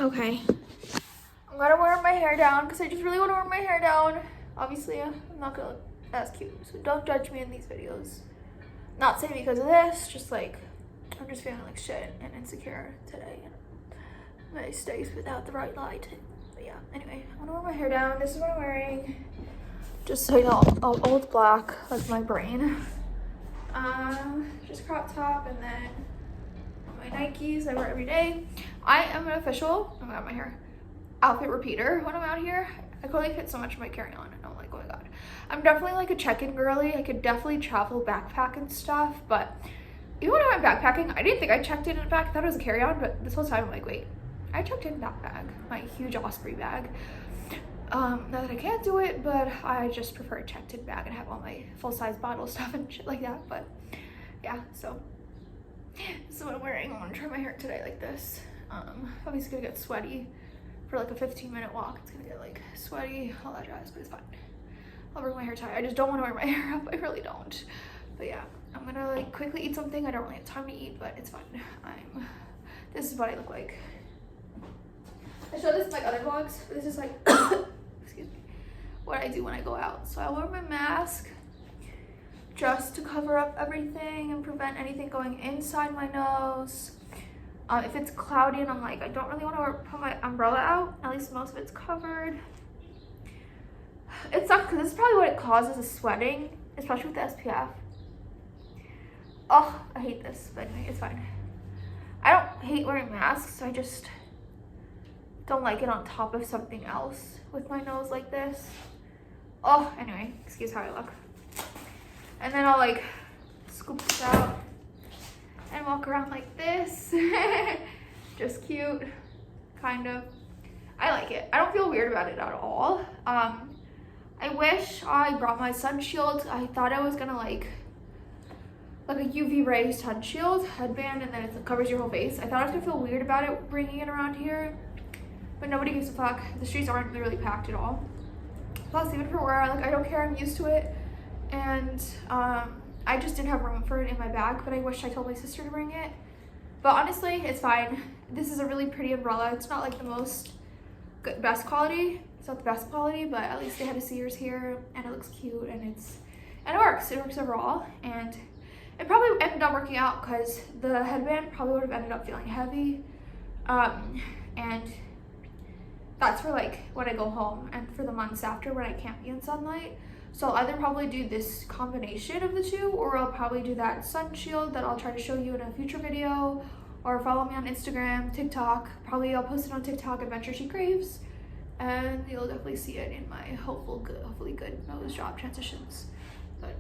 Okay. I'm gonna wear my hair down because I just really want to wear my hair down. Obviously, I'm not gonna look as cute, so don't judge me in these videos. Not saying because of this, just like, I'm just feeling like shit and insecure today. My stays without the right light. But yeah, anyway, I'm gonna wear my hair down. This is what I'm wearing. Just so you know, old black, like my brain. Just crop top and then my Nikes I wear every day. I am an official, oh my god, my hair, outfit repeater when I'm out here. I could only fit so much of my carry-on and I'm like, oh my god. I'm definitely like a check-in girly. I could definitely travel backpack and stuff, but even when I went backpacking, I didn't think I checked in a bag. I thought it was a carry-on, but this whole time I'm like, wait, I checked in that bag, my huge Osprey bag. Not that I can't do it, but I just prefer a checked in bag and have all my full-size bottle stuff and shit like that. But yeah, so this is what I'm wearing. I'm gonna try my hair today like this. Obviously gonna get sweaty for like a 15-minute walk. It's gonna get like sweaty, all that jazz, but it's fine. I'll bring my hair tied. I just don't want to wear my hair up. I really don't. But yeah, I'm gonna like quickly eat something. I don't really have time to eat, but it's fine. This is what I look like. I showed this in like other vlogs, but this is like excuse me, what I do when I go out. So I wear my mask just to cover up everything and prevent anything going inside my nose. If it's cloudy and I'm like, I don't really want to put my umbrella out, at least most of it's covered. It sucks because this is probably what it causes is sweating, especially with the SPF. Oh, I hate this, but anyway, it's fine. I don't hate wearing masks, I just don't like it on top of something else with my nose like this. Oh, anyway, excuse how I look. And then I'll like scoop this out and walk around like this. Just cute, kind of. I like it. I don't feel weird about it at all. I wish I brought my sun shield. I thought I was gonna like a UV ray sun shield headband and then it covers your whole face. I thought I was gonna feel weird about it bringing it around here, but nobody gives a fuck. The streets aren't really packed at all. Plus, even for where I don't care, I'm used to it. And I just didn't have room for it in my bag, but I wish I told my sister to bring it. But honestly, it's fine. This is a really pretty umbrella. It's not like the best quality. It's not the best quality, but at least they had a Sears here, and it looks cute, and it works. It works overall, and it probably ended up working out because the headband probably would have ended up feeling heavy, and that's for like when I go home and for the months after when I can't be in sunlight. So I'll either probably do this combination of the two, or I'll probably do that sun shield that I'll try to show you in a future video, or follow me on Instagram, TikTok. Probably I'll post it on TikTok, Adventure She Craves, and you'll definitely see it in my hopefully good nose job transitions. But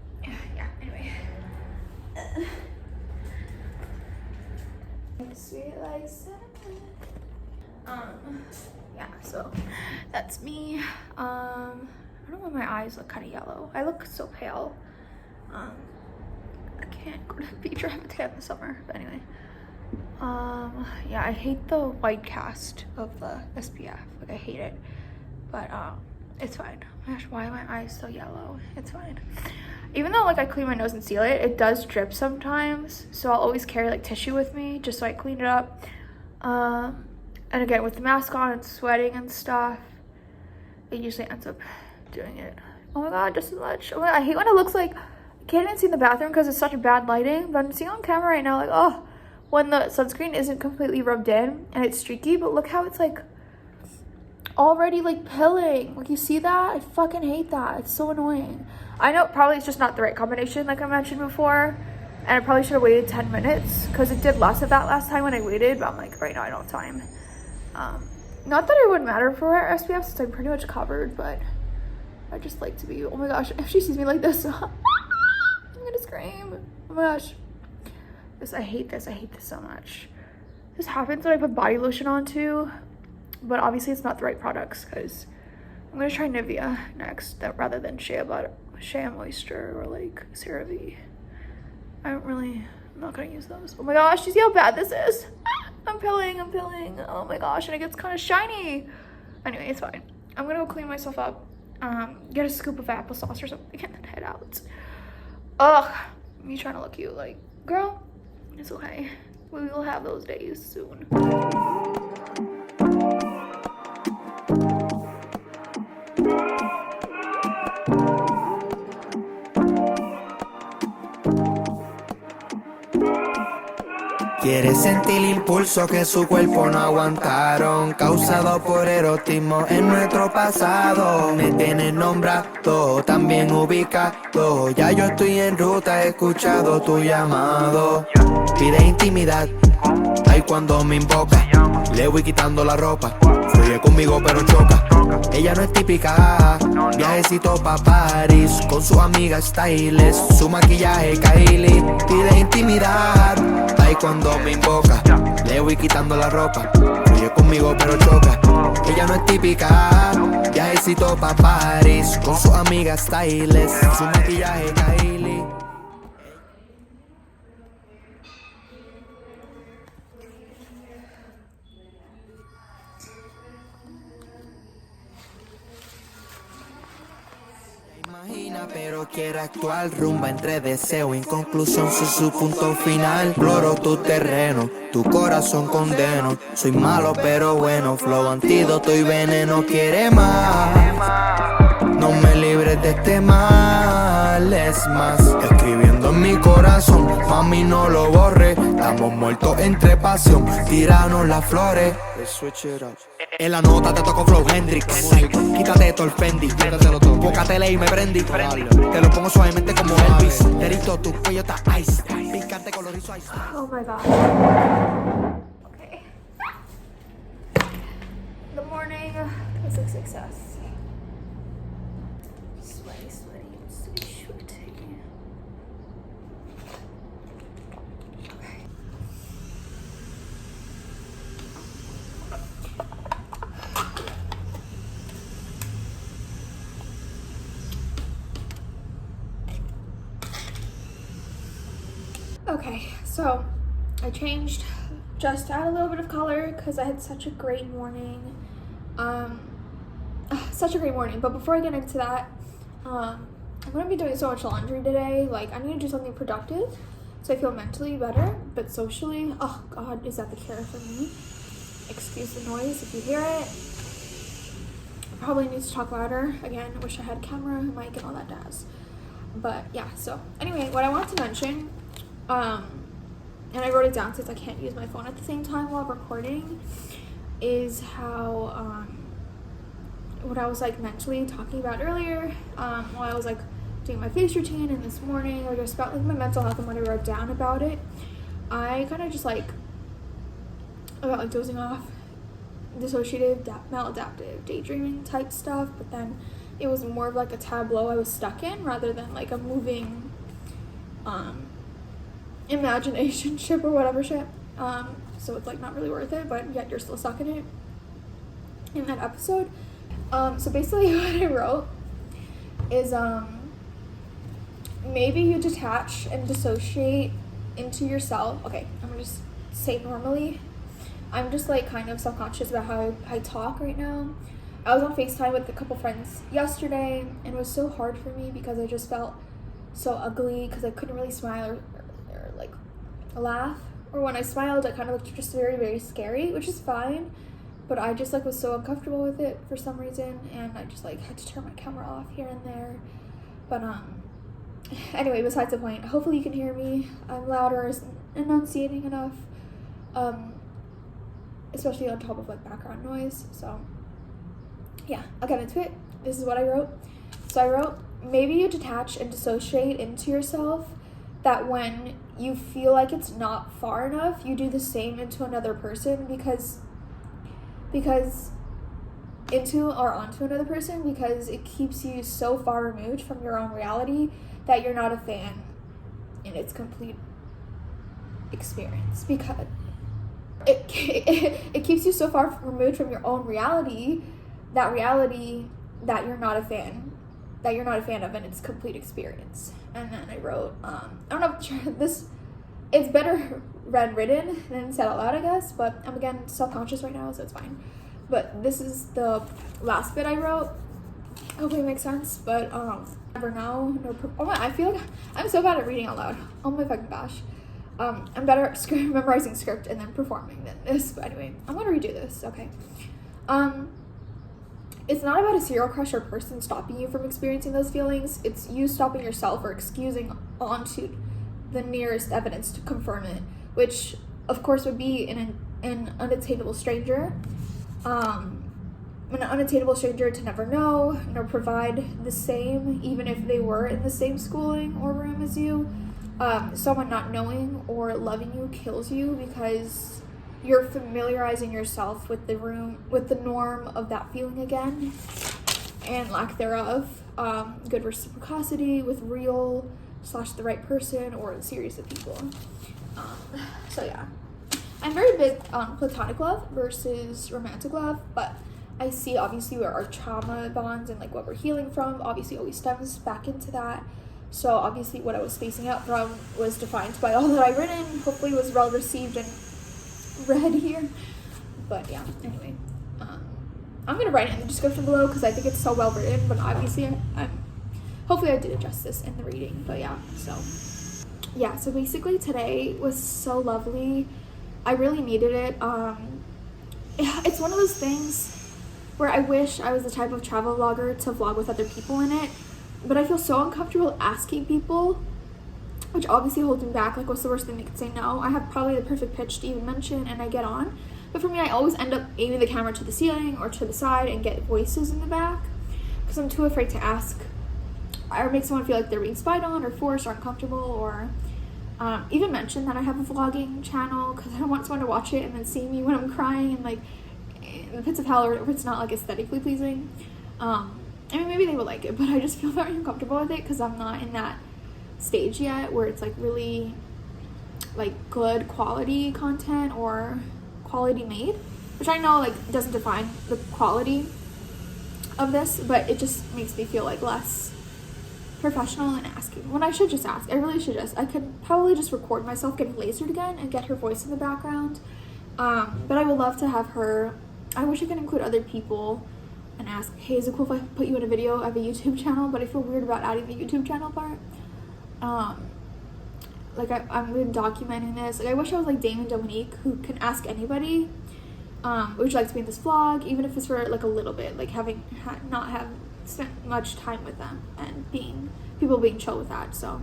yeah, anyway. Sweet like cinnamon. Yeah, so that's me. I don't know why my eyes look kind of yellow. I look so pale. I can't go to the beach or have a tan in the summer, but anyway. Yeah, I hate the white cast of the SPF. Like, I hate it, but it's fine. Oh my gosh, why are my eyes so yellow? It's fine. Even though like I clean my nose and seal it, it does drip sometimes, so I'll always carry like tissue with me just so I clean it up. And again, with the mask on and sweating and stuff, it usually ends up doing it. Oh my god, just as much. Oh my god, I hate when it looks like I can't even see in the bathroom because it's such bad lighting, but I'm seeing on camera right now like, oh, when the sunscreen isn't completely rubbed in and it's streaky, but look how it's like already like pilling. Like, you see that? I fucking hate that. It's so annoying. I know probably it's just not the right combination like I mentioned before, and I probably should have waited 10 minutes because it did less of that last time when I waited, but I'm like, right now I don't have time. Not that it would matter for wear SPF since I'm pretty much covered, but I just like to be, oh my gosh, if she sees me like this, I'm gonna scream. Oh my gosh. I hate this so much. This happens when I put body lotion on too, but obviously it's not the right products because I'm gonna try Nivea next rather than Shea Moisture or like CeraVe. I'm not gonna use those. Oh my gosh, you see how bad this is? I'm pilling. Oh my gosh, and it gets kind of shiny. Anyway, it's fine. I'm gonna go clean myself up, get a scoop of applesauce or something, and then head out. Ugh, me trying to look cute, like, girl, it's okay. We will have those days soon. Quiere sentir impulso que su cuerpo no aguantaron, causado por erotismo en nuestro pasado. Me tiene nombrado, también ubicado. Ya yo estoy en ruta, he escuchado tu llamado. Pide intimidad, ay cuando me invoca. Le voy quitando la ropa, fluye conmigo pero choca. Ella no es típica, viajecito pa' París con su amiga Stylish, su maquillaje Kylie. Pide intimidad, ay cuando me invoca. Le voy quitando la ropa, fluye conmigo pero choca. Ella no es típica, viajecito pa' París con su amiga Stylish, su maquillaje Kylie. Imagina pero quiere actuar, rumba entre deseo, inconclusión, su punto final. Exploro tu terreno, tu corazón condeno. Soy malo pero bueno, flow antídoto y veneno. Quiere más, no me libres de este mal. Es más, escribiendo en mi corazón, mami no lo borre. Estamos muertos entre pasión, tiranos las flores. En la nota te toco flow Hendrix. Quítate todo el Fendi, poca tele y me prendí. Te lo pongo suavemente como Elvis. Derito, tu cuello está ice, picante con los rizos ice. Oh my god. Okay. The morning was a success. Sweaty, sweaty. Okay. Okay, so I changed just to add a little bit of color because I had such a great morning. Such a great morning. But before I get into that, I'm gonna be doing so much laundry today. Like, I need to do something productive so I feel mentally better, but socially, oh god, is that the cure for me? Excuse the noise if you hear it. I probably need to talk louder. Again, I wish I had camera, mic, and all that jazz. But yeah, so anyway, what I want to mention, and I wrote it down since I can't use my phone at the same time while recording, is how what I was like mentally talking about earlier, while I was like doing my face routine and this morning, or just about like my mental health and what I wrote down about it. I kind of just like about like dozing off, dissociative, maladaptive, daydreaming type stuff, but then it was more of like a tableau I was stuck in rather than like a moving imagination ship or whatever ship. So it's like not really worth it, but yet you're still stuck in it in that episode. So basically what I wrote is maybe you detach and dissociate into yourself. Okay, I'm gonna just say normally. I'm just like kind of self-conscious about how I talk right now. I was on FaceTime with a couple friends yesterday, and it was so hard for me because I just felt so ugly because I couldn't really smile or like laugh. Or when I smiled, I kind of looked just very, very scary, which is fine. But I just like was so uncomfortable with it for some reason, and I just like had to turn my camera off here and there. But anyway, besides the point, hopefully you can hear me. I'm louder, enunciating enough, especially on top of like background noise. So yeah, I'll get into it. This is what I wrote. So I wrote, maybe you detach and dissociate into yourself, that when you feel like it's not far enough, you do the same into another person because into or onto another person, because it keeps you so far removed from your own reality that you're not a fan in its complete experience, because it keeps you so far removed from your own reality that you're not a fan of in its complete experience. And then I wrote, I don't know if this, it's better read written than said out loud, I guess, but I'm again self-conscious right now, so it's fine. But this is the last bit I wrote. Hopefully it makes sense, but never know. I feel like I'm so bad at reading out loud. Oh my fucking gosh. I'm better at memorizing script and then performing than this, but anyway, I'm gonna redo this, okay. It's not about a serial crush or person stopping you from experiencing those feelings. It's you stopping yourself or excusing onto the nearest evidence to confirm it, which of course, would be an unattainable stranger. An unattainable stranger to never know, nor provide the same, even if they were in the same schooling or room as you. Someone not knowing or loving you kills you because you're familiarizing yourself with the norm of that feeling again, and lack thereof. Good reciprocity with real / the right person or a series of people. So yeah, I'm very big on platonic love versus romantic love, but I see obviously where our trauma bonds and like what we're healing from obviously always stems back into that. So obviously what I was spacing out from was defined by all that I've written. Hopefully it was well received and read here. But yeah, anyway, I'm gonna write it in the description below because I think it's so well written, but obviously hopefully I did it justice in the reading. But yeah, so basically today was so lovely. I really needed it. It's one of those things where I wish I was the type of travel vlogger to vlog with other people in it, but I feel so uncomfortable asking people, which obviously holds me back. Like, what's the worst thing they could say? No. I have probably the perfect pitch to even mention, and I get on. But for me, I always end up aiming the camera to the ceiling or to the side and get voices in the back because I'm too afraid to ask or make someone feel like they're being spied on or forced or uncomfortable, or even mention that I have a vlogging channel because I don't want someone to watch it and then see me when I'm crying and like in the pits of hell, or if it's not like aesthetically pleasing. I mean, maybe they would like it, but I just feel very uncomfortable with it because I'm not in that stage yet where it's like really like good quality content or quality made, which I know like doesn't define the quality of this, but it just makes me feel like less professional in asking when I should just ask. I really should just. I could probably just record myself getting lasered again and get her voice in the background, but I would love to have her. I wish I could include other people and ask, hey, is it cool if I put you in a video? I have a YouTube channel, but I feel weird about adding the YouTube channel part. Like I'm been documenting this. Like I wish I was like Dame and Dominique, who can ask anybody, would you like to be in this vlog, even if it's for like a little bit, like not have spent much time with them and people being chill with that. So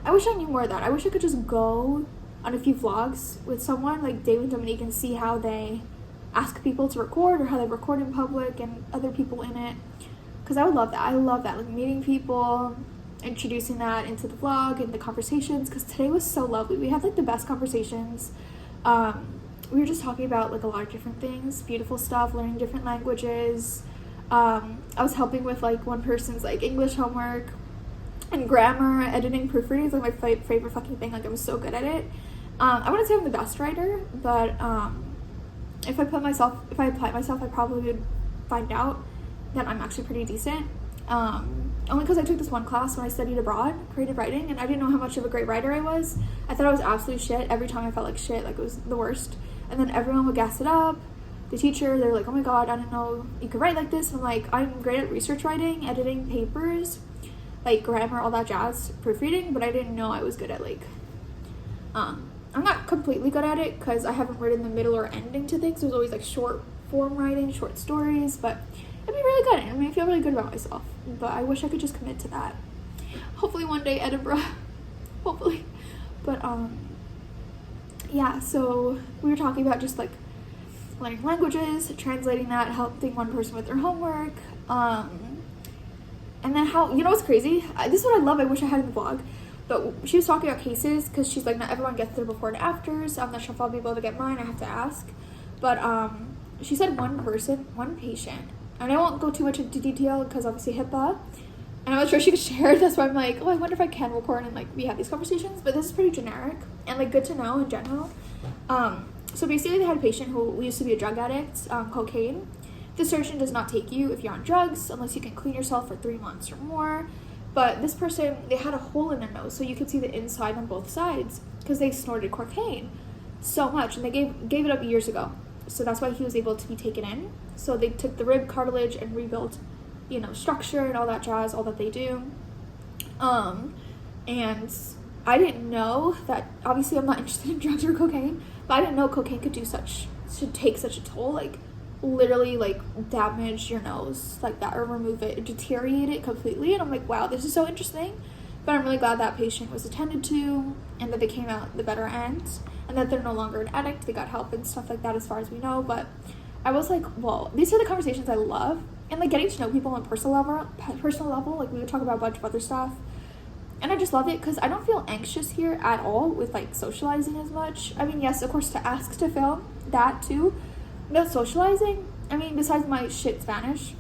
I wish I knew more of that. I wish I could just go on a few vlogs with someone like Dave and Dominique and see how they ask people to record or how they record in public and other people in it, because I would love that. I love that, like meeting people, introducing that into the vlog and the conversations, because today was so lovely. We had like the best conversations. We were just talking about like a lot of different things, beautiful stuff, learning different languages. I was helping with like one person's like English homework and grammar, editing, proofreading is like my favorite fucking thing. Like I'm so good at it. I wouldn't say I'm the best writer, but if I apply myself, I probably would find out that I'm actually pretty decent. Only because I took this one class when I studied abroad, creative writing, and I didn't know how much of a great writer I was. I thought I was absolute shit. Every time I felt like shit, like it was the worst. And then everyone would gas it up. The teacher, they were like, oh my god, I didn't know you could write like this. And I'm like, I'm great at research writing, editing papers, like grammar, all that jazz, proofreading, but I didn't know I was good at like, I'm not completely good at it because I haven't written the middle or ending to things. There's always like short form writing, short stories, but it'd be really good. I mean, I feel really good about myself, but I wish I could just commit to that. Hopefully one day Edinburgh, hopefully. But yeah, so we were talking about just like learning languages, translating that, helping one person with their homework, and then how, you know what's crazy? This is what I love, I wish I had in the vlog, but she was talking about cases, because she's like, not everyone gets their before and afters. I'm not sure if I'll be able to get mine, I have to ask. But she said one patient, and I won't go too much into detail because obviously HIPAA, and I'm not sure she could share it. That's why I'm like, oh, I wonder if I can record and like we have these conversations, but this is pretty generic and like good to know in general. So basically they had a patient who used to be a drug addict, cocaine. The surgeon does not take you if you're on drugs unless you can clean yourself for 3 months or more. But this person, they had a hole in their nose so you could see the inside on both sides because they snorted cocaine so much, and they gave it up years ago. So that's why he was able to be taken in. So they took the rib cartilage and rebuilt, you know, structure and all that jazz, all that they do. And I didn't know that, obviously I'm not interested in drugs or cocaine, but I didn't know cocaine should take such a toll, like literally like damage your nose like that or remove it, deteriorate it completely. And I'm like, wow, this is so interesting. But I'm really glad that patient was attended to and that they came out the better end and that they're no longer an addict. They got help and stuff like that as far as we know. But I was like, well, these are the conversations I love. And like getting to know people on a personal level, like we would talk about a bunch of other stuff. And I just love it because I don't feel anxious here at all with like socializing as much. I mean, yes, of course, to ask to film, that too. No socializing, I mean, besides my shit Spanish,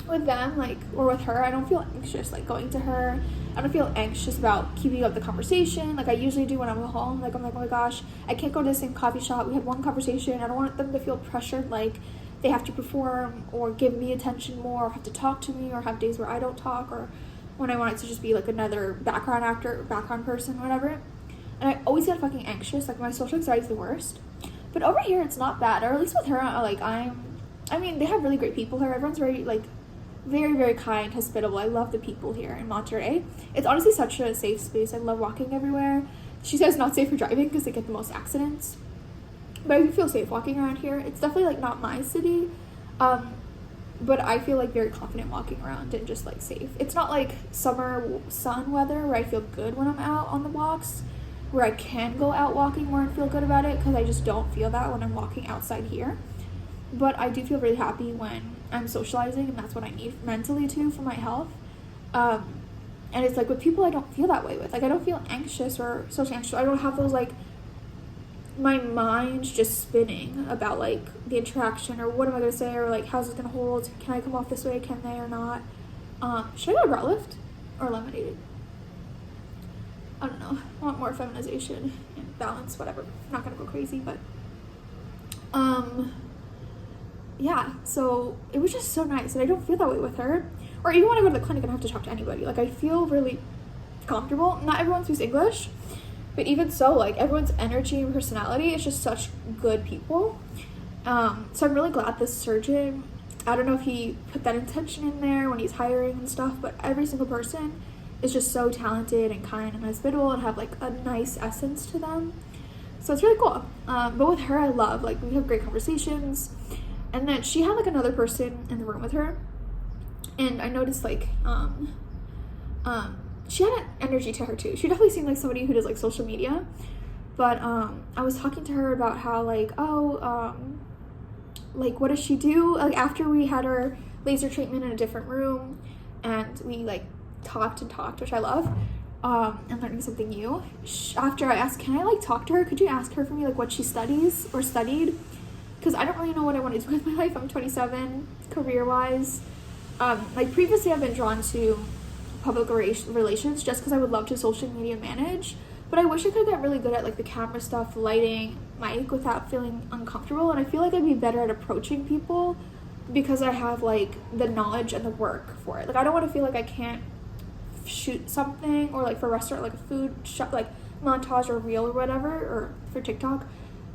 with them, like, or with her, I don't feel anxious, like, going to her. I don't feel anxious about keeping up the conversation, like I usually do when I'm at home. Like, I'm like, oh my gosh, I can't go to the same coffee shop. We had one conversation. I don't want them to feel pressured, like, they have to perform or give me attention more or have to talk to me or have days where I don't talk or when I want it to just be, like, another background actor, background person, whatever. And I always get fucking anxious. Like, my social anxiety is the worst. But over here, it's not bad. Or at least with her, like, I mean, they have really great people here. Everyone's very, like, very, very kind, hospitable. I love the people here in Monterey. It's honestly such a safe space. I love walking everywhere. She says not safe for driving because they get the most accidents. But I do feel safe walking around here. It's definitely, like, not my city. But I feel, like, very confident walking around and just, like, safe. It's not, like, summer sun weather where I feel good when I'm out on the walks, where I can go out walking more and feel good about it, because I just don't feel that when I'm walking outside here. But I do feel really happy when I'm socializing, and that's what I need mentally, too, for my health. And it's, like, with people I don't feel that way with. Like, I don't feel anxious or socially anxious. I don't have those, like, my mind's just spinning about, like, the interaction or what am I going to say or, like, how's it going to hold? Can I come off this way? Can they or not? Should I go to brow lift or eliminated? I don't know. I want more feminization and balance, whatever. I'm not going to go crazy, but yeah, so it was just so nice, and I don't feel that way with her. Or even when I go to the clinic, I don't have to talk to anybody. Like, I feel really comfortable. Not everyone speaks English, but even so, like, everyone's energy and personality is just such good people. So I'm really glad this surgeon, I don't know if he put that intention in there when he's hiring and stuff, but every single person is just so talented and kind and hospitable and have, like, a nice essence to them. So it's really cool. But with her, I love, like, we have great conversations. And then she had, like, another person in the room with her. And I noticed, like, she had an energy to her, too. She definitely seemed like somebody who does, like, social media. But I was talking to her about how, like, like, what does she do? Like, after we had our laser treatment in a different room, and we, like, talked, which I love, and learning something new. After I asked, can I, like, talk to her? Could you ask her for me, like, what she studies or studied? Because I don't really know what I want to do with my life. I'm 27, career-wise. Like, previously I've been drawn to public relations just because I would love to social media manage. But I wish I could get really good at, like, the camera stuff, lighting, mic, without feeling uncomfortable. And I feel like I'd be better at approaching people because I have, like, the knowledge and the work for it. Like, I don't want to feel like I can't shoot something, or, like, for a restaurant, like, a food shop, like, montage or reel or whatever, or for TikTok,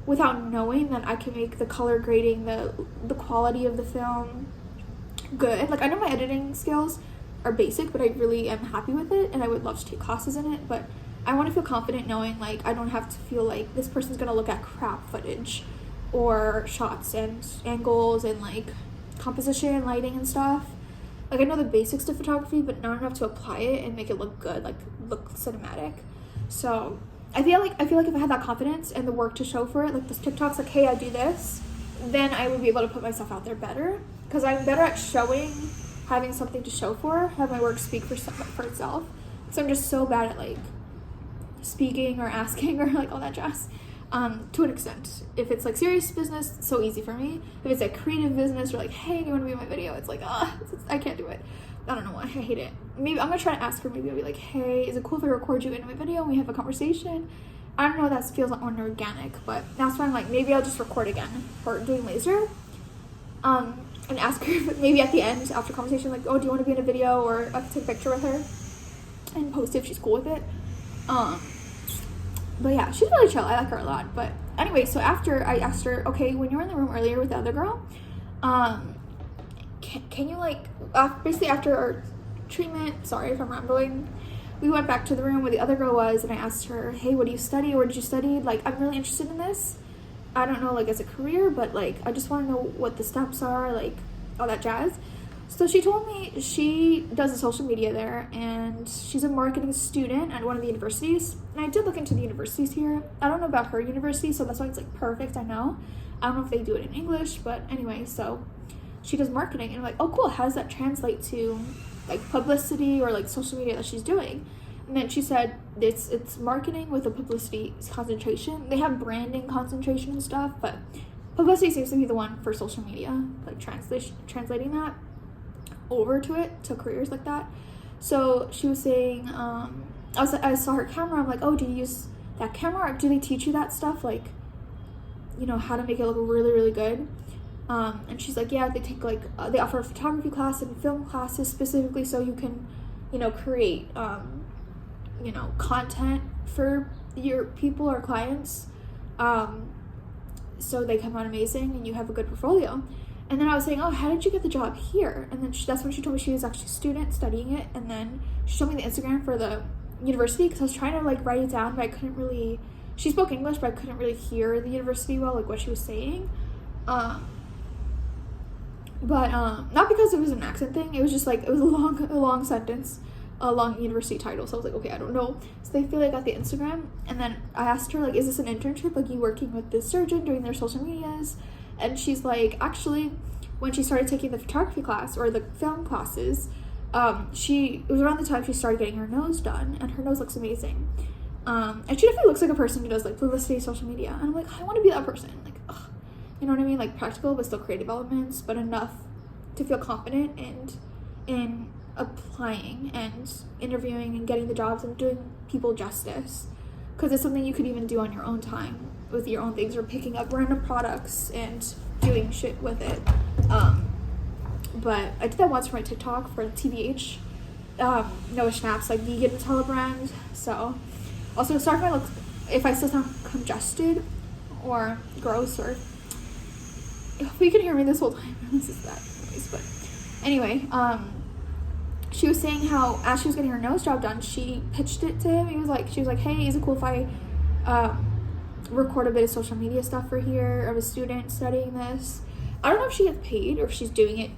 without knowing that I can make the color grading, the quality of the film good. Like, I know my editing skills are basic, but I really am happy with it, and I would love to take classes in it, but I want to feel confident knowing, like, I don't have to feel like this person's gonna look at crap footage or shots and angles and, like, composition and lighting and stuff. Like, I know the basics to photography, but not enough to apply it and make it look good, like, look cinematic. So I feel like if I had that confidence and the work to show for it, like this TikTok's like, hey, I do this, then I would be able to put myself out there better, because I'm better at showing, having something to show for, have my work speak for itself. So I'm just so bad at, like, speaking or asking or, like, all that jazz, to an extent. If it's, like, serious business, it's so easy for me. If it's, like, creative business or, like, hey, do you want to be in my video, it's like, I can't do it. I don't know why. I hate it. Maybe I'm gonna try to ask her. Maybe I'll be like, hey, is it cool if I record you in my video and we have a conversation? I don't know, that feels unorganic, but that's why I'm like, maybe I'll just record again for doing laser, and ask her maybe at the end after conversation, like, oh, do you want to be in a video, or I can take a picture with her and post it if she's cool with it. But yeah, she's really chill. I like her a lot. But anyway, so after I asked her, okay, when you were in the room earlier with the other girl, can you, like, basically after our treatment, sorry if I'm rambling, we went back to the room where the other girl was, and I asked her, hey, what do you study, or did you study? Like, I'm really interested in this. I don't know, like, as a career, but, like, I just want to know what the steps are, like, all that jazz. So she told me she does a social media there, and she's a marketing student at one of the universities. And I did look into the universities here. I don't know about her university, so that's why it's like perfect. I know. I don't know if they do it in English, but anyway, so she does marketing, and I'm like, oh cool, how does that translate to like publicity or like social media that she's doing? And then she said it's marketing with a publicity concentration. They have branding concentration and stuff, but publicity seems to be the one for social media, like translating that over to it, to careers like that. So she was saying, I saw her camera. I'm like, oh, do you use that camera? Or do they teach you that stuff, like, you know, how to make it look really, really good? And she's like, yeah, they take like they offer a photography class and film classes specifically so you can, you know, create you know, content for your people or clients, so they come out amazing and you have a good portfolio. And then I was saying, oh, how did you get the job here? And then that's when she told me she was actually a student studying it. And then she told me the Instagram for the university, because I was trying to like write it down, but I couldn't really, she spoke English, but I couldn't really hear the university well, like what she was saying. But not because it was an accent thing, it was just like, it was a long sentence, a long university title. So I was like, okay, I don't know. So they feel like I got the Instagram. And then I asked her, like, is this an internship? Like, you working with this surgeon doing their social medias? And she's like, actually, when she started taking the photography class or the film classes, it was around the time she started getting her nose done, and her nose looks amazing. And she definitely looks like a person who does like publicity, social media. And I'm like, I want to be that person. Like, ugh, you know what I mean? Like practical, but still creative elements, but enough to feel confident and in applying and interviewing and getting the jobs and doing people justice. Because it's something you could even do on your own time with your own things, or picking up random products and doing shit with it. But I did that once for my TikTok for TBH. Noah Schnapp's like vegan Nutella brand. So also, sorry if I look, if I still sound congested or gross, or if you can hear me this whole time. This is that noise. But anyway, she was saying how as she was getting her nose job done, she pitched it to him. She was like, hey, is it cool if I record a bit of social media stuff for here? I'm a student studying this. I don't know if she gets paid or if she's doing it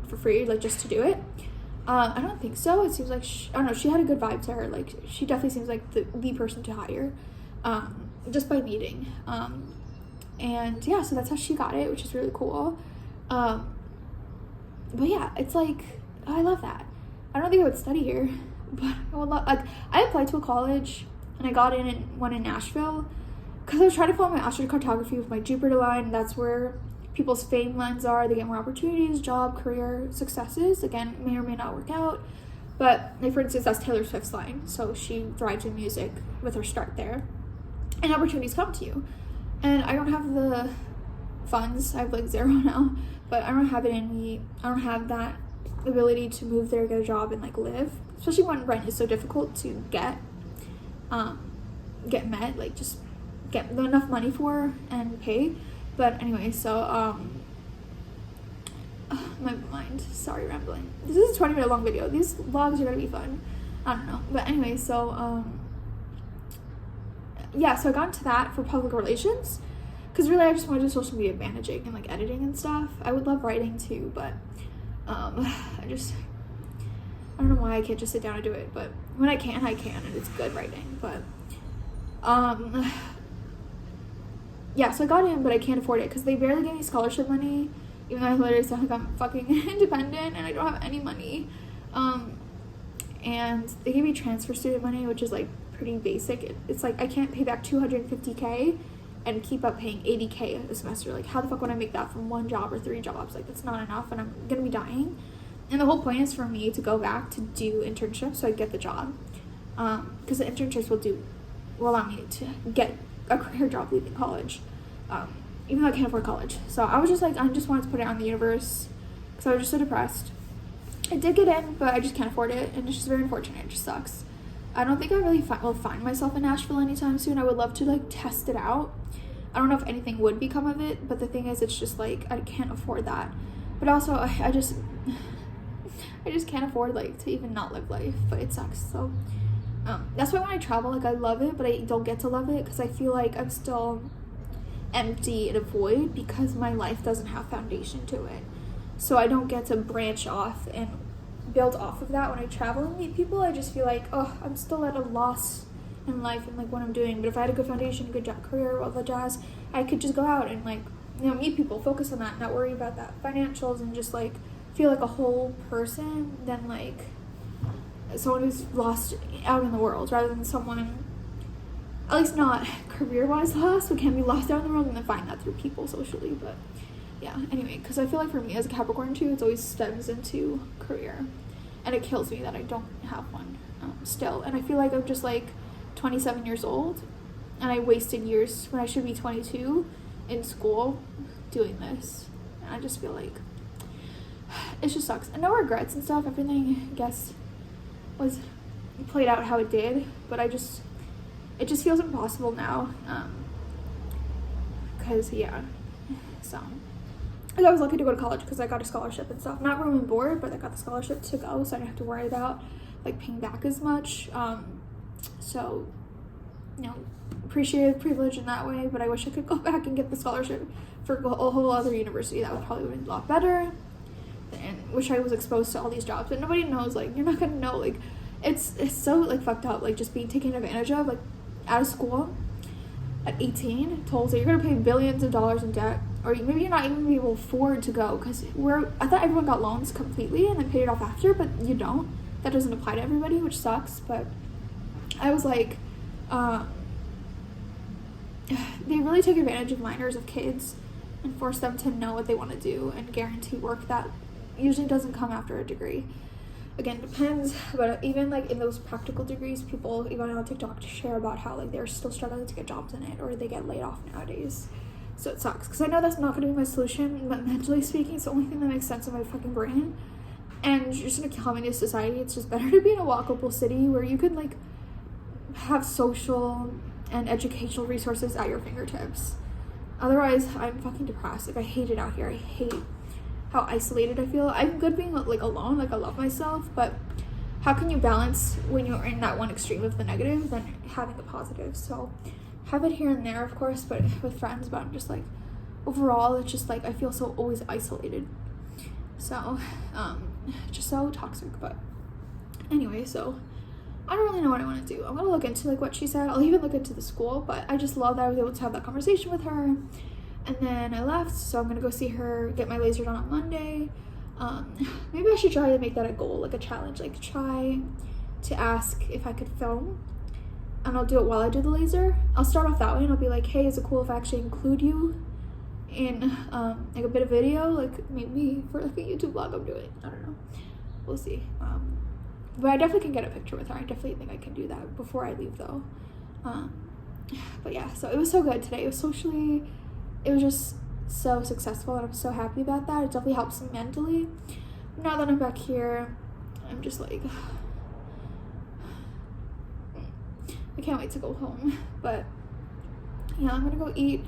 for free, like just to do it. I don't think so. It seems like I don't know, she had a good vibe to her. Like she definitely seems like the person to hire, just by meeting. And yeah, so that's how she got it, which is really cool. But yeah, it's like, I love that. I don't think I would study here, but I would love, like, I applied to a college and I got in one in Nashville because I was trying to follow my astrocartography with my Jupiter line. That's where people's fame lines are. They get more opportunities, job, career, successes. Again, may or may not work out. But like, for instance, that's Taylor Swift's line. So she thrives in music with her start there. And opportunities come to you. And I don't have the funds. I have like zero now. But I don't have it in me. I don't have that ability to move there, get a job, and like live. Especially when rent is so difficult to get met. Like just get enough money for and pay. But anyway, so my mind, sorry, rambling. This is a 20-minute long video. These vlogs are gonna be fun. I don't know, but anyway, so yeah, so I got into that for public relations because really I just want to do social media managing and like editing and stuff. I would love writing too, but I don't know why I can't just sit down and do it, but when I can, and it's good writing. But yeah, so I got in, but I can't afford it because they barely gave me scholarship money, even though I literally sound like I'm fucking independent and I don't have any money. And they gave me transfer student money, which is like pretty basic. It's like I can't pay back $250K and keep up paying $80K a semester. Like, how the fuck would I make that from one job or 3 jobs? Like, that's not enough, and I'm gonna be dying. And the whole point is for me to go back to do internships so I get the job, because the internships will allow me to get a career job leaving college, even though I can't afford college. So I was just like, I just wanted to put it on the universe because I was just so depressed. I did get in, but I just can't afford it, and it's just very unfortunate. It just sucks. I don't think I really will find myself in Nashville anytime soon. I would love to like test it out. I don't know if anything would become of it, but the thing is, it's just like I can't afford that. But also, I just can't afford like to even not live life. But it sucks. So that's why when I travel, like I love it, but I don't get to love it because I feel like I'm still empty and a void because my life doesn't have foundation to it. so I don't get to branch off and build off of that when I travel and meet people. I just feel like, oh, I'm still at a loss in life and like what I'm doing. But if I had a good foundation, good job, career, all the jazz, I could just go out and like, you know, meet people, focus on that, not worry about that financials, and just like feel like a whole person than like someone who's lost out in the world, rather than someone, at least not career-wise lost, but can be lost out in the world and then find that through people socially. But yeah, anyway, because I feel like for me as a Capricorn too, it always stems into career, and it kills me that I don't have one still. And I feel like I'm just like 27 years old and I wasted years when I should be 22 in school doing this. And I just feel like it just sucks. And no regrets and stuff. Everything, I guess, was played out how it did, but it just feels impossible now. Because yeah, so I was lucky to go to college because I got a scholarship and stuff. Not room and board, but I got the scholarship to go, so I didn't have to worry about like paying back as much. So, you know, appreciated privilege in that way, but I wish I could go back and get the scholarship for a whole other university. That would probably have been a lot better, and wish I was exposed to all these jobs. But nobody knows, like, you're not gonna know, like, it's so like fucked up, like just being taken advantage of, like out of school at 18, told that you're gonna pay billions of dollars in debt, or maybe you're not even gonna be able to afford to go, because I thought everyone got loans completely and then paid it off after, but you don't. That doesn't apply to everybody, which sucks. But I was like, they really take advantage of minors, of kids, and force them to know what they want to do and guarantee work that usually doesn't come after a degree. Again, depends, but even like in those practical degrees, people even on TikTok share about how like they're still struggling to get jobs in it, or they get laid off nowadays. So it sucks, because I know that's not going to be my solution, but mentally speaking, it's the only thing that makes sense in my fucking brain. And just in a communist society, it's just better to be in a walkable city where you could like have social and educational resources at your fingertips. Otherwise, I'm fucking depressed. Like, I hate it out here. I hate how isolated I feel. I'm good being like alone, like I love myself, but how can you balance when you're in that one extreme of the negative than having the positive? So have it here and there, of course, but with friends. But I'm just like, overall, it's just like I feel so always isolated. So just so toxic. But anyway, so I don't really know what I want to do. I'm gonna look into like what she said. I'll even look into the school, but I just love that I was able to have that conversation with her. And then I left, so I'm gonna go see her, get my laser done on Monday. Maybe I should try to make that a goal, like a challenge, like try to ask if I could film, and I'll do it while I do the laser. I'll start off that way, and I'll be like, hey, is it cool if I actually include you in like a bit of video, like maybe for like a YouTube vlog I'm doing? I don't know, we'll see. But I definitely can get a picture with her. I definitely think I can do that before I leave though. But yeah, so it was so good today. It was just so successful, and I'm so happy about that. It definitely helps me mentally. Now that I'm back here, I'm just like, I can't wait to go home. But yeah, I'm gonna go eat,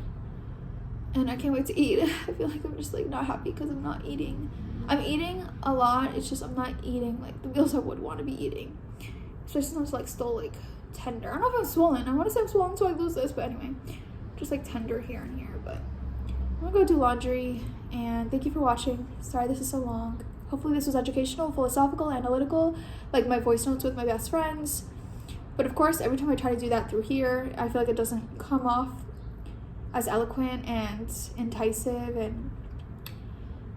and I can't wait to eat. I feel like I'm just like not happy because I'm not eating. I'm eating a lot, it's just I'm not eating like the meals I would want to be eating. Especially since I'm like still like tender. I don't know if I'm swollen. I want to say I'm swollen so I lose this, but anyway, just like tender here and here. But I'm gonna go do laundry, and thank you for watching. Sorry this is so long. Hopefully this was educational, philosophical, analytical, like my voice notes with my best friends. But of course, every time I try to do that through here, I feel like it doesn't come off as eloquent and enticing and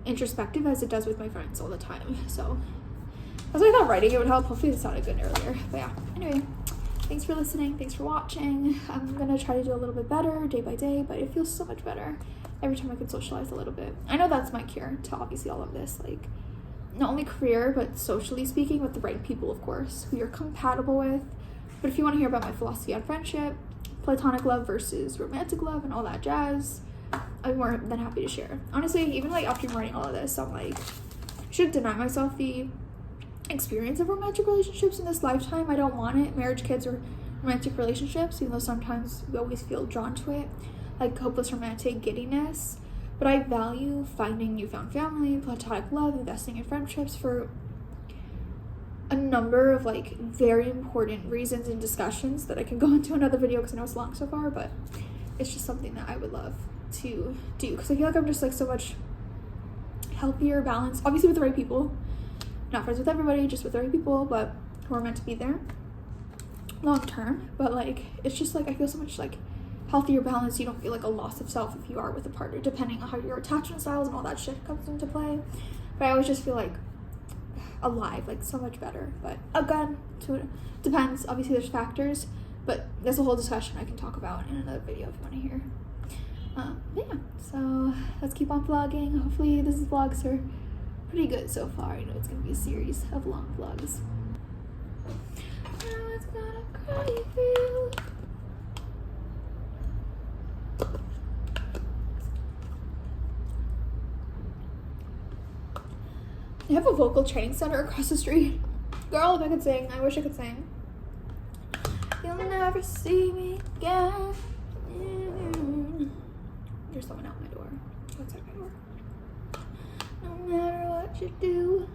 introspective as it does with my friends all the time. So I was like, I thought writing it would help. Hopefully it sounded good earlier. But yeah, anyway, thanks for listening, thanks for watching. I'm gonna try to do a little bit better day by day, but it feels so much better every time I can socialize a little bit. I know that's my cure to obviously all of this, like not only career but socially speaking, with the right people, of course, who you're compatible with. But if you want to hear about my philosophy on friendship, platonic love versus romantic love, and all that jazz, I'm more than happy to share. Honestly, even like after writing all of this, I'm like, I shouldn't deny myself the experience of romantic relationships in this lifetime. I don't want it, marriage, kids, or romantic relationships, even though sometimes we always feel drawn to it, like hopeless romantic giddiness. But I value finding newfound family, platonic love, investing in friendships for a number of like very important reasons and discussions that I can go into another video because I know it's long so far. But it's just something that I would love to do, because I feel like I'm just like so much healthier balance, obviously with the right people. Not friends with everybody, just with the right people, but who are meant to be there long term. But like, it's just like I feel so much like healthier balance. You don't feel like a loss of self if you are with a partner, depending on how your attachment styles and all that shit comes into play. But I always just feel like alive, like so much better. But again, it depends. Obviously there's factors, but there's a whole discussion I can talk about in another video if you want to hear. But yeah, so let's keep on vlogging. Hopefully these vlogs are pretty good so far. You know, it's gonna be a series of long vlogs. Now it's gonna cry for you. They have a vocal training center across the street. Girl, if I could sing, I wish I could sing. You'll never see me again. There's someone out my door. Outside my door. No matter what you do.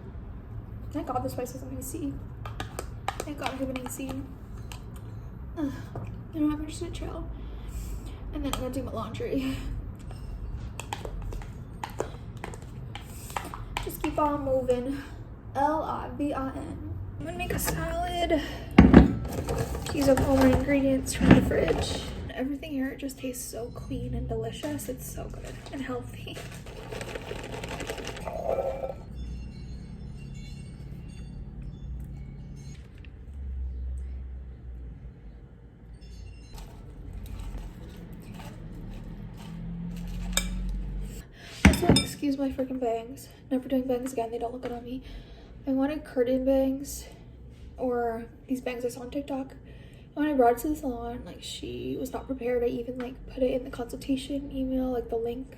Thank God this place has an AC. Thank God I have an AC. You know what, I'm just gonna chill. And then I'm gonna do my laundry. Just keep on moving. L-I-V-I-N. I'm gonna make a salad. Use up all my ingredients from the fridge. Everything here just tastes so clean and delicious. It's so good and healthy. Excuse my freaking bangs. Never doing bangs again. They don't look good on me. I wanted curtain bangs, or these bangs I saw on TikTok. And when I brought it to the salon, like, she was not prepared. I even like put it in the consultation email, like the link.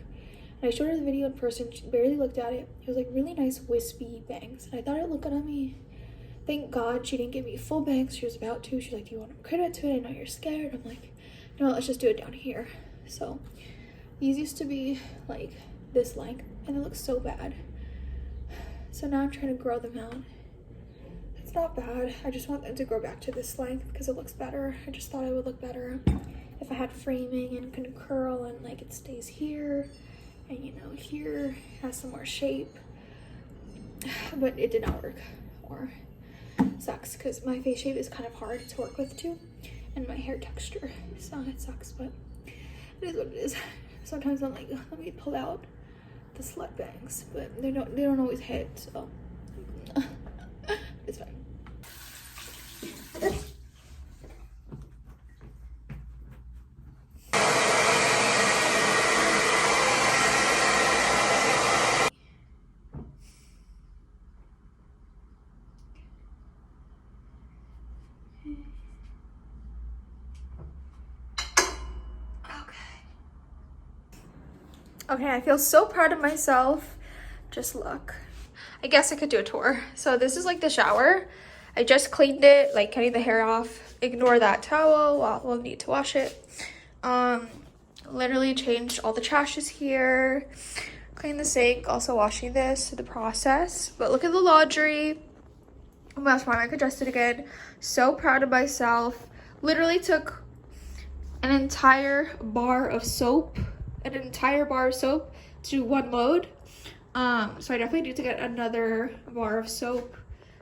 And I showed her the video in person. She barely looked at it. It was like really nice wispy bangs, and I thought it looked good on me. Thank God she didn't give me full bangs. She was about to. She's like, "Do you want to credit to it? I know you're scared." I'm like, "No, let's just do it down here." So these used to be like this length, and it looks so bad. So now I'm trying to grow them out. It's not bad. I just want them to grow back to this length because it looks better. I just thought it would look better if I had framing and can curl and like it stays here, and you know, here has some more shape. But it did not work, or sucks, because my face shape is kind of hard to work with too, and my hair texture, so it sucks, but it is what it is. Sometimes I'm like, let me pull out the slut bangs, but they don't always hit, so it's fine. Okay, I feel so proud of myself. Just look. I guess I could do a tour. So this is like the shower. I just cleaned it, like cutting the hair off. Ignore that towel. Well, we'll need to wash it. Literally changed all the trashes here. Cleaned the sink, also washing this, the process. But look at the laundry. That's why I could adjust it again. So proud of myself. Literally took an entire bar of soap. To do one load. So I definitely need to get another bar of soap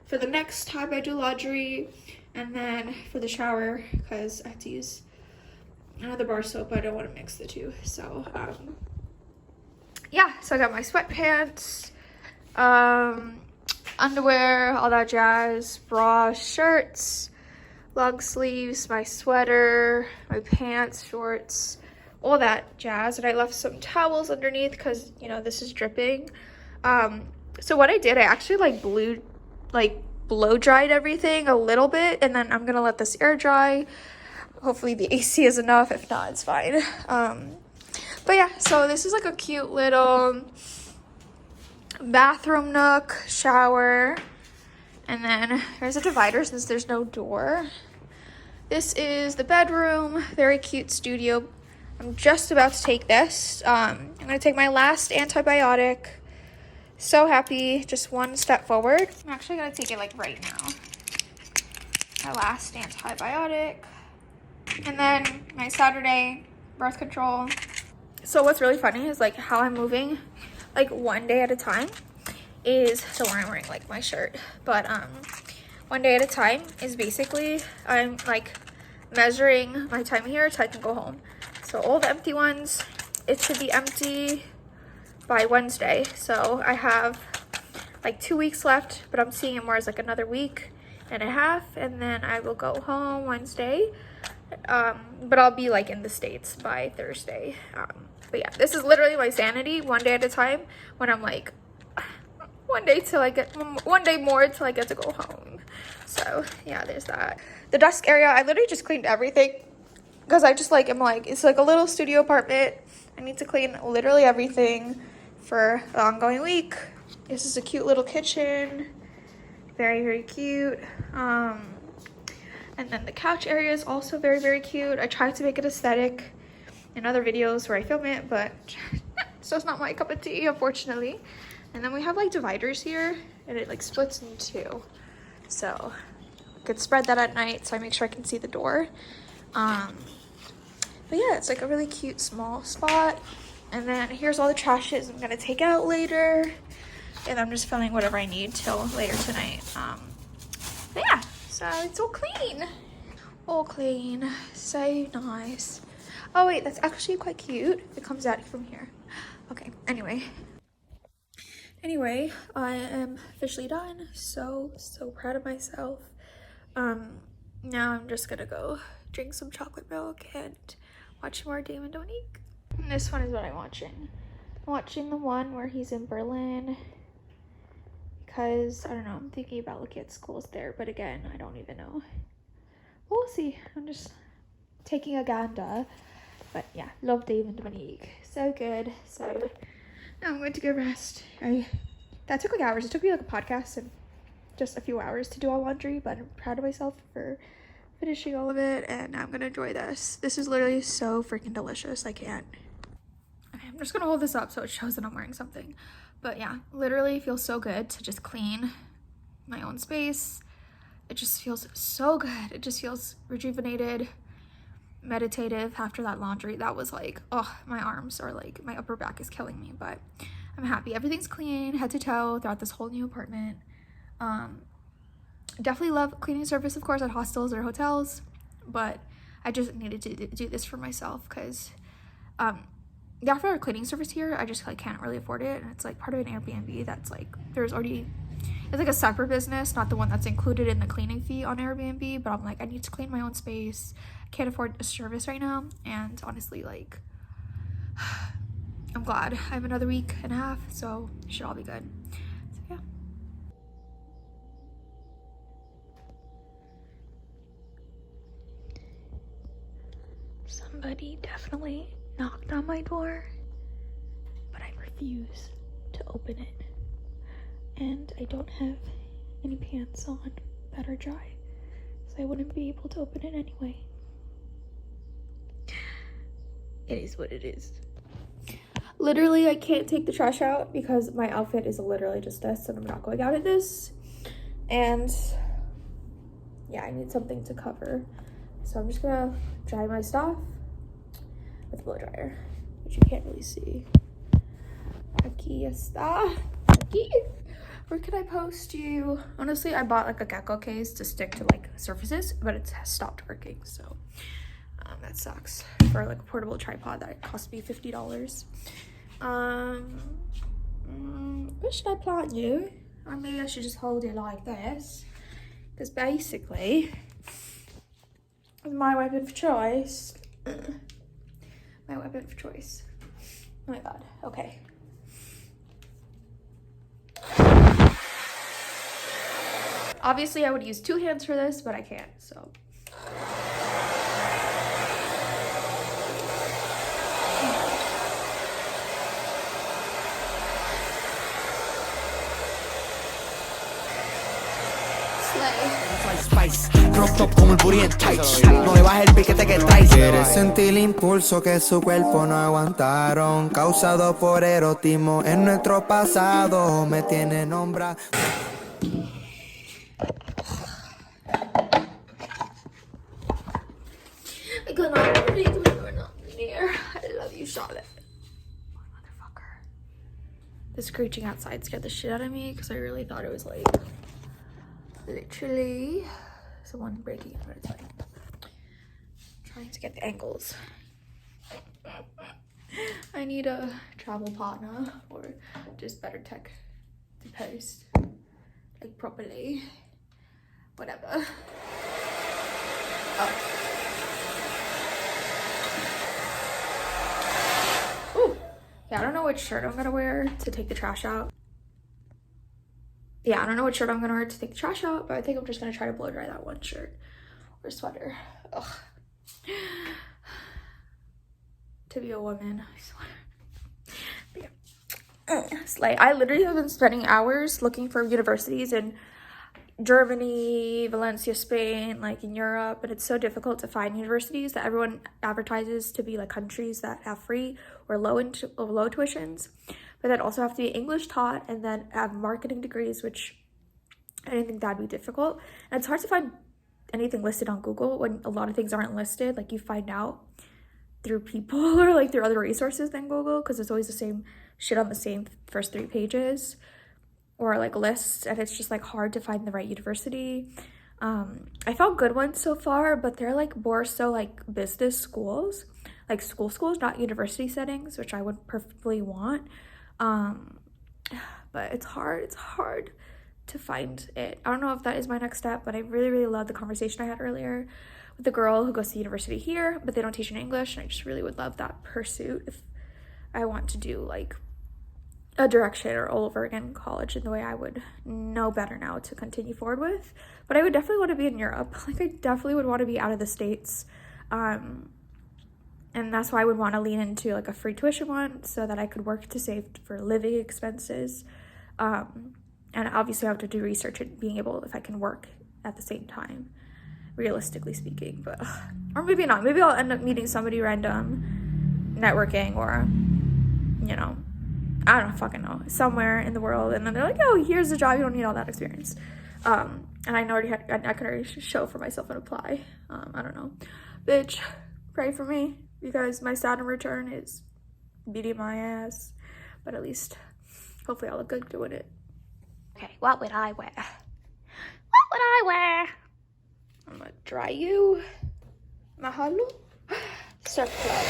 for the next time I do laundry, and then for the shower, because I have to use another bar of soap. I don't want to mix the two. So yeah, so I got my sweatpants, underwear, all that jazz, bra, shirts, long sleeves, my sweater, my pants, shorts, all that jazz. And I left some towels underneath because, you know, this is dripping. So what I did, I actually blow dried everything a little bit, and then I'm gonna let this air dry. Hopefully the AC is enough. If not, it's fine. But yeah, so this is like a cute little bathroom nook, shower, and then there's a divider since there's no door. This is the bedroom. Very cute studio. I'm just about to take this. I'm gonna take my last antibiotic. So happy, just one step forward. I'm actually gonna take it like right now. My last antibiotic. And then my Saturday birth control. So what's really funny is like how I'm moving like one day at a time. is, so I'm wearing like my shirt, but one day at a time is basically I'm like measuring my time here so I can go home. So all the empty ones, it should be empty by Wednesday. So I have like 2 weeks left, but I'm seeing it more as like another week and a half, and then I will go home Wednesday. But I'll be like in the States by Thursday. But yeah, this is literally my sanity, one day at a time, when I'm like one day more till I get to go home. So yeah, there's that. The desk area, I literally just cleaned everything because I just like, I'm like, it's like a little studio apartment. I need to clean literally everything for the ongoing week. This is a cute little kitchen, very, very cute. And then the couch area is also very, very cute. I tried to make it aesthetic in other videos where I film it, but so it's not my cup of tea, unfortunately. And then we have like dividers here, and it like splits in two. So I could spread that at night so I make sure I can see the door. But yeah, it's like a really cute small spot. And then here's all the trashes I'm gonna take out later. And I'm just filling whatever I need till later tonight. But yeah, so it's all clean. All clean, so nice. Oh wait, that's actually quite cute. It comes out from here. Okay, anyway, I am officially done. So proud of myself. Now I'm just gonna go drink some chocolate milk and watch more Damon Dominique. And this one is what I'm watching. I'm watching the one where he's in Berlin because I don't know, I'm thinking about looking at schools there, but again, I don't even know. We'll see. I'm just taking a gander. But yeah, love Damon Dominique. So good. So now I'm going to go rest. That took like hours. It took me like a podcast and just a few hours to do all laundry, but I'm proud of myself for finishing all of it, and now I'm gonna enjoy this. This is literally so freaking delicious. I can't. Okay, I'm just gonna hold this up so it shows that I'm wearing something. But yeah, literally feels so good to just clean my own space. It just feels so good. It just feels rejuvenated, meditative after that laundry. That was like, oh, my arms are like, my upper back is killing me, but I'm happy. Everything's clean, head to toe, throughout this whole new apartment. Definitely love cleaning service, of course, at hostels or hotels, but I just needed to do this for myself because the offer a cleaning service here, I just like can't really afford it, and it's like part of an Airbnb that's like, it's like a separate business, not the one that's included in the cleaning fee on Airbnb, but I'm like, I need to clean my own space. I can't afford a service right now, and honestly, like, I'm glad I have another week and a half, so it should all be good. So yeah. Somebody definitely knocked on my door, but I refuse to open it. And I don't have any pants on that are dry, so I wouldn't be able to open it anyway. It is what it is. Literally, I can't take the trash out because my outfit is literally just this, and I'm not going out in this. And yeah, I need something to cover. So I'm just gonna dry my stuff with a blow dryer, which you can't really see. Aquí está. Aquí. Where can I post you? Honestly, I bought like a gecko case to stick to like surfaces, but it has stopped working, so that sucks. For like a portable tripod that cost me $50. Where should I plant you? Or maybe I should just hold it like this, because basically my weapon of choice. My weapon of choice. Oh my god. Okay. Obviously, I would use 2 hands for this, but I can't, so. Crop top como el booty en tights. No le bajes el piquete que traes. Quieres sentir el impulso que su cuerpo no aguantaron, causado por erotismo en nuestro pasado. Me tiene nombrado. Good night, I love you, Charlotte. Motherfucker. The screeching outside scared the shit out of me because I really thought it was like literally someone breaking in, but it's fine. Trying to get the angles. I need a travel partner or just better tech to post like properly. Whatever. Oh. Ooh. Yeah, I don't know which shirt I'm gonna wear to take the trash out. Yeah, I don't know what shirt I'm gonna wear to take the trash out, but I think I'm just gonna try to blow dry that one shirt or sweater. Ugh. To be a woman, I swear. But yeah. Like, I literally have been spending hours looking for universities in Germany, Valencia, Spain, like in Europe, and it's so difficult to find universities that everyone advertises to be like countries that have free or low tuitions, but that also have to be English taught and then have marketing degrees, which I didn't think that'd be difficult. And it's hard to find anything listed on Google when a lot of things aren't listed. Like, you find out through people or like through other resources than Google, because it's always the same shit on the same first 3 pages or like lists, and it's just like hard to find the right university. I found good ones so far, but they're like more so like business schools, like schools, not university settings, which I would perfectly want. But it's hard to find it. I don't know if that is my next step, but I really love the conversation I had earlier with the girl who goes to university here, but they don't teach in English, and I just really would love that pursuit if I want to do like a direction or all over again college in the way I would know better now to continue forward with. But I would definitely want to be in Europe. Like, I definitely would want to be out of the States. And that's why I would want to lean into like a free tuition one so that I could work to save for living expenses. And obviously I have to do research and being able, if I can work at the same time, realistically speaking. But or maybe not. Maybe I'll end up meeting somebody random, networking, or, you know, I don't fucking know, somewhere in the world, and then they're like, oh, here's the job, you don't need all that experience. And I can already show for myself and apply. I don't know. Bitch, pray for me, because my Saturn return is beating my ass. But at least, hopefully I'll look good doing it. Okay, what would I wear? I'm gonna dry you. Mahalo. Surf club.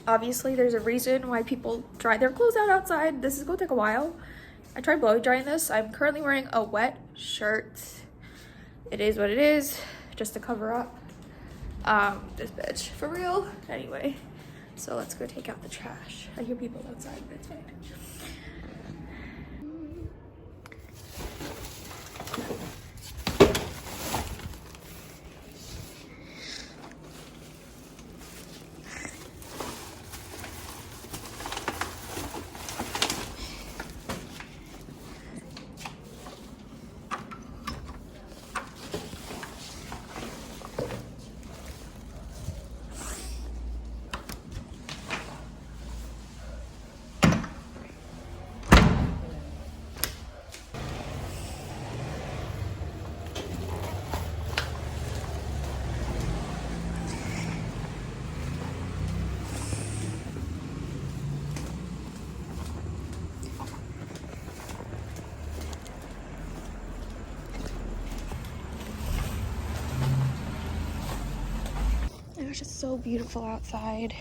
Obviously, there's a reason why people dry their clothes out outside. This is gonna take a while. I tried blow drying this. I'm currently wearing a wet shirt. It is what it is, just to cover up this bitch, for real. Anyway, so let's go take out the trash. I hear people outside, but it's fine. It was just so beautiful outside.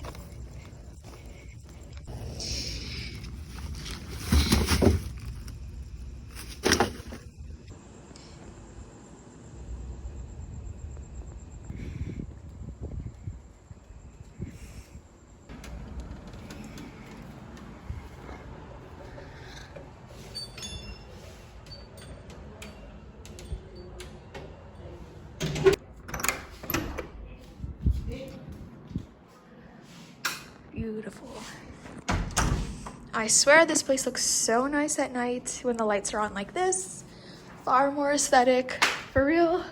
Beautiful. I swear this place looks so nice at night when the lights are on like this. Far more aesthetic. For real.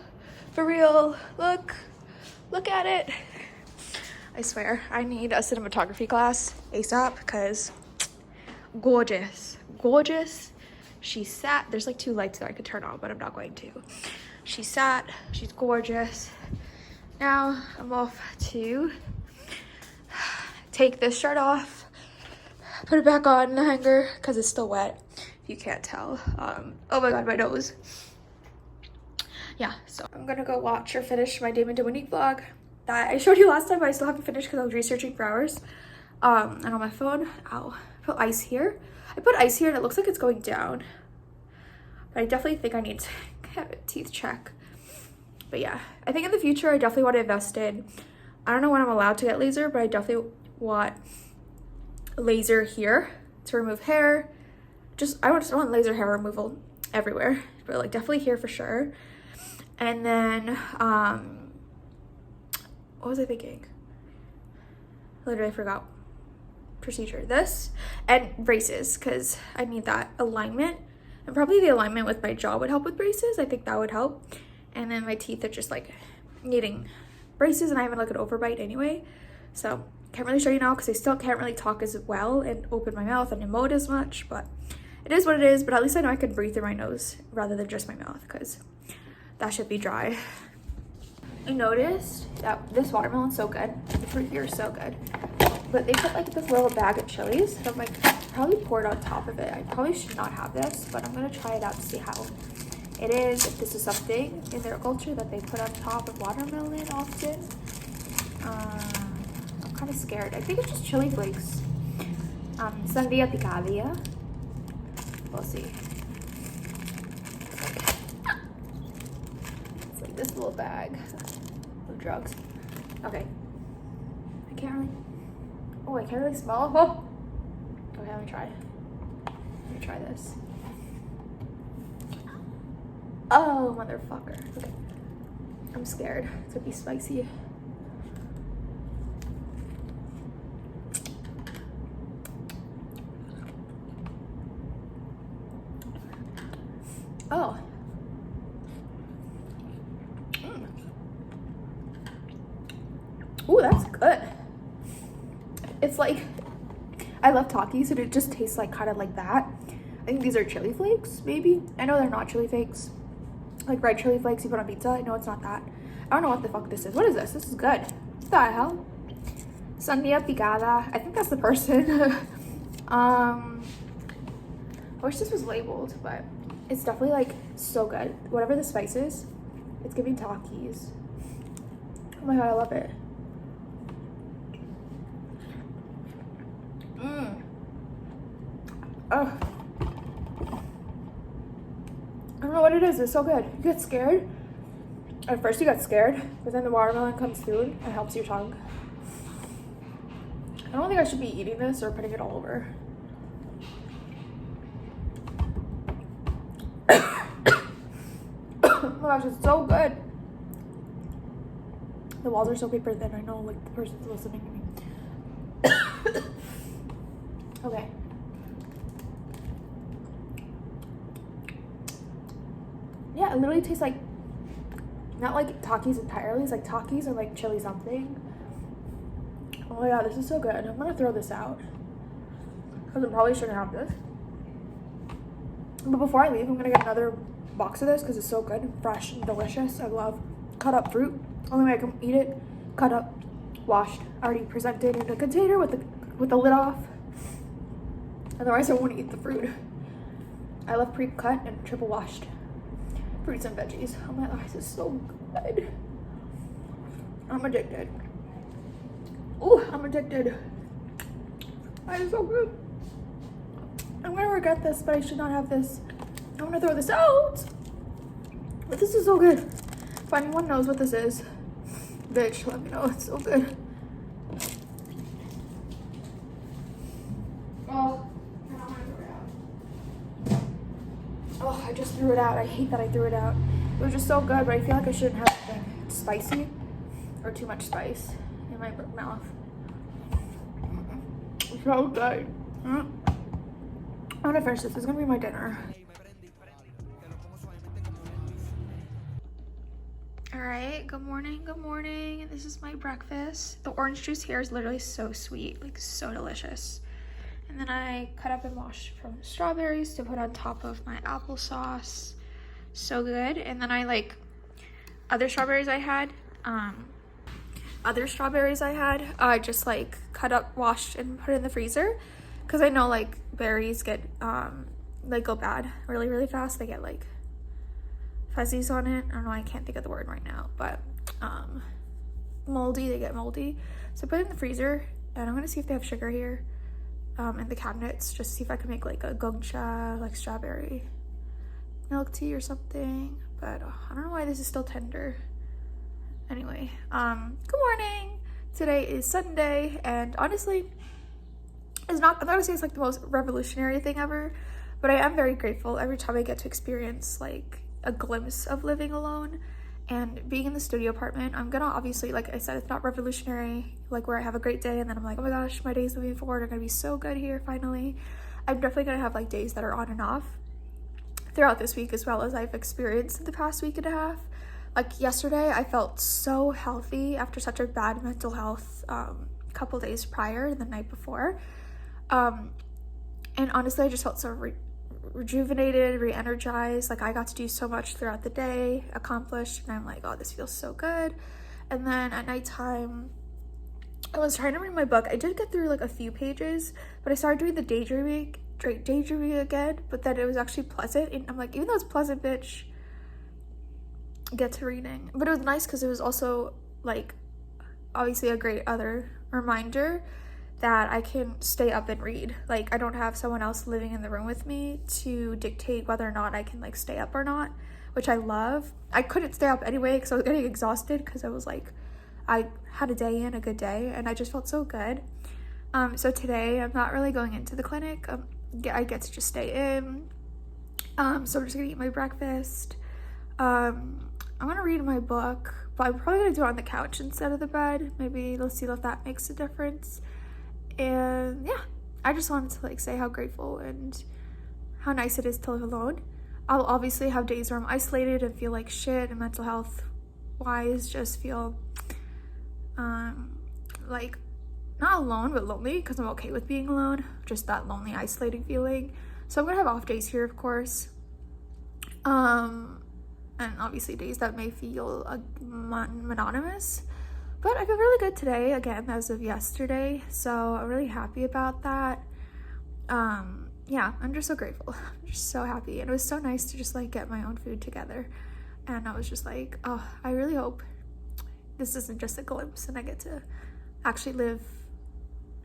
Look at it. I swear, I need a cinematography class ASAP because gorgeous. She sat, there's like 2 lights that I could turn on, but I'm not going to. She sat, she's gorgeous. Now I'm off to take this shirt off put it back on the hanger because it's still wet, if you can't tell. Oh my god, my nose. Yeah, so I'm gonna go watch or finish my Damon Dominique vlog that I showed you last time, but I still haven't finished because I was researching for hours. And on my phone, ow, I put ice here. I put ice here and it looks like it's going down. But I definitely think I need to have a teeth check. But yeah, I think in the future I definitely want to invest in, I don't know when I'm allowed to get laser, but I definitely want laser here to remove hair. I just want laser hair removal everywhere, but like definitely here for sure. And then what was I thinking? Literally forgot. Procedure, this and braces, because I need that alignment, and probably the alignment with my jaw would help with braces. I think that would help. And then my teeth are just like needing braces, and I haven't like an overbite anyway, so can't really show you now because I still can't really talk as well and open my mouth and emote as much, but it is what it is. But at least I know I can breathe through my nose rather than just my mouth, because that should be dry. I noticed that this watermelon's so good. The fruit here is so good. But they put like this little bag of chilies. So I'm like, probably pour it on top of it. I probably should not have this, but I'm gonna try it out to see how it is. If this is something in their culture that they put on top of watermelon often. I'm kind of scared. I think it's just chili flakes. Sandia picadilla. We'll see. It's like this little bag of drugs. Okay. I can't really. Oh, I can't really smell. Oh. Okay, let me try. Let me try this. Oh, motherfucker. Okay. I'm scared. It's gonna be spicy. Oh. Ooh, that's good. It's like, I love talkies, so it just tastes like kind of like that. I think these are chili flakes, maybe. I know they're not chili flakes. Like red chili flakes you put on pizza. No, it's not that. I don't know what the fuck this is. What is this? This is good. What the hell? Sandia picada. I think that's the person. I wish this was labeled, but it's definitely like so good. Whatever the spice is, it's giving talkies. Oh my god, I love it. Oh. I don't know what it is. It's so good. You get scared. At first you get scared, but then the watermelon comes through and helps your tongue. I don't think I should be eating this or putting it all over. Oh my gosh, it's so good. The walls are so paper thin. I know like the person's listening to me. Okay. Yeah, it literally tastes like, not like Takis entirely, it's like Takis or like chili something. Oh my god, this is so good. I'm gonna throw this out because I probably shouldn't have this. But before I leave, I'm gonna get another box of this because it's so good and fresh and delicious. I love cut up fruit. Only way I can eat it, cut up, washed, already presented in a container with the lid off. Otherwise I won't eat the fruit. I love pre-cut and triple washed fruits and veggies. Oh my gosh, this is so good. I'm addicted. Ooh, I'm addicted. That is so good. I'm gonna regret this, but I should not have this. I'm gonna throw this out. But this is so good. If anyone knows what this is, bitch, let me know. It's so good. Oh. Oh, I just threw it out. I hate that I threw it out. It was just so good, but I feel like I shouldn't have it spicy or too much spice in my mouth. It's so good. I'm gonna finish this. This is gonna be my dinner. Alright, good morning, good morning. This is my breakfast. The orange juice here is literally so sweet, like so delicious. And then I cut up and washed from strawberries to put on top of my applesauce. So good. And then I like other strawberries I had. I just like cut up, washed, and put in the freezer because I know like berries get like go bad really fast. They get like fuzzies on it. I don't know, I can't think of the word right now, but moldy, they get moldy. So I put it in the freezer, and I'm gonna see if they have sugar here in the cabinets, just see if I can make like a gongcha, like strawberry milk tea or something. But I don't know why this is still tender. Anyway, good morning. Today is Sunday, and honestly, I'm not gonna say it's like the most revolutionary thing ever, but I am very grateful every time I get to experience like a glimpse of living alone. And being in the studio apartment, I'm gonna obviously, like I said, it's not revolutionary, like where I have a great day and then I'm like, oh my gosh, my days moving forward are gonna be so good here finally. I'm definitely gonna have like days that are on and off throughout this week, as well as I've experienced in the past week and a half. Like yesterday, I felt so healthy after such a bad mental health couple days prior, the night before. And honestly, I just felt so rejuvenated, re-energized. Like I got to do so much throughout the day, accomplished, and I'm like, oh, this feels so good. And then at nighttime, I was trying to read my book. I did get through like a few pages, but I started doing the daydreaming again, but then it was actually pleasant, and I'm like, even though it's pleasant, bitch, get to reading. But it was nice because it was also like obviously a great other reminder that I can stay up and read. Like I don't have someone else living in the room with me to dictate whether or not I can like stay up or not, which I love. I couldn't stay up anyway because I was getting exhausted, because I was like, I had a day in, a good day, and I just felt so good. So today I'm not really going into the clinic. I get to just stay in. So I'm just gonna eat my breakfast. I'm gonna read my book, but I'm probably gonna do it on the couch instead of the bed. Maybe let's see if that makes a difference. And yeah, I just wanted to like say how grateful and how nice it is to live alone. I'll obviously have days where I'm isolated and feel like shit, and mental health wise just feel like not alone but lonely, because I'm okay with being alone, just that lonely, isolating feeling. So I'm gonna have off days here, of course, and obviously days that may feel monotonous. But I feel really good today, again, as of yesterday, so I'm really happy about that. Yeah, I'm just so grateful. I'm just so happy, and it was so nice to just like get my own food together. And I was just like, oh, I really hope this isn't just a glimpse and I get to actually live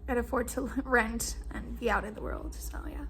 and afford to rent and be out in the world. So yeah.